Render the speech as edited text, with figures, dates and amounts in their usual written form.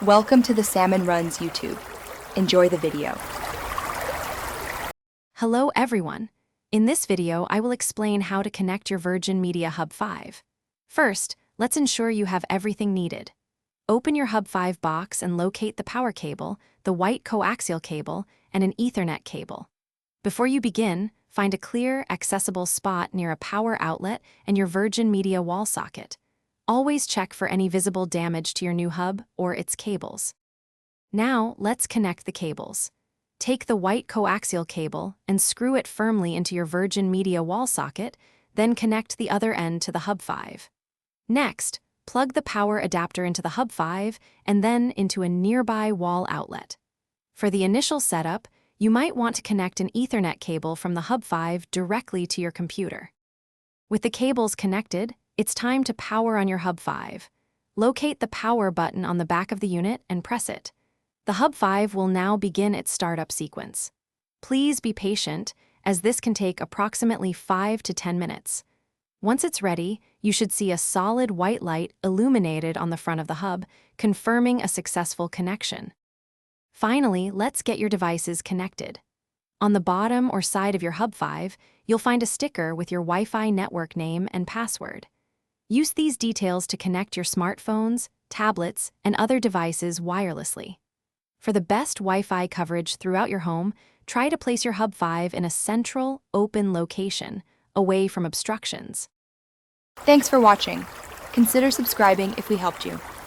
Welcome to the Salmon Runs YouTube. Enjoy the video. Hello everyone. In this video, I will explain how to connect your Virgin Media Hub 5. First, let's ensure you have everything needed. Open your Hub 5 box and locate the power cable, the white coaxial cable, and an Ethernet cable. Before you begin, find a clear, accessible spot near a power outlet and your Virgin Media wall socket. Always check for any visible damage to your new hub or its cables. Now, let's connect the cables. Take the white coaxial cable and screw it firmly into your Virgin Media wall socket, then connect the other end to the Hub 5. Next, plug the power adapter into the Hub 5 and then into a nearby wall outlet. For the initial setup, you might want to connect an Ethernet cable from the Hub 5 directly to your computer. With the cables connected, it's time to power on your Hub 5. Locate the power button on the back of the unit and press it. The Hub 5 will now begin its startup sequence. Please be patient, as this can take approximately 5 to 10 minutes. Once it's ready, you should see a solid white light illuminated on the front of the hub, confirming a successful connection. Finally, let's get your devices connected. On the bottom or side of your Hub 5, you'll find a sticker with your Wi-Fi network name and password. Use these details to connect your smartphones, tablets, and other devices wirelessly. For the best Wi-Fi coverage throughout your home, try to place your Hub 5 in a central, open location, away from obstructions. Thanks for watching. Consider subscribing if we helped you.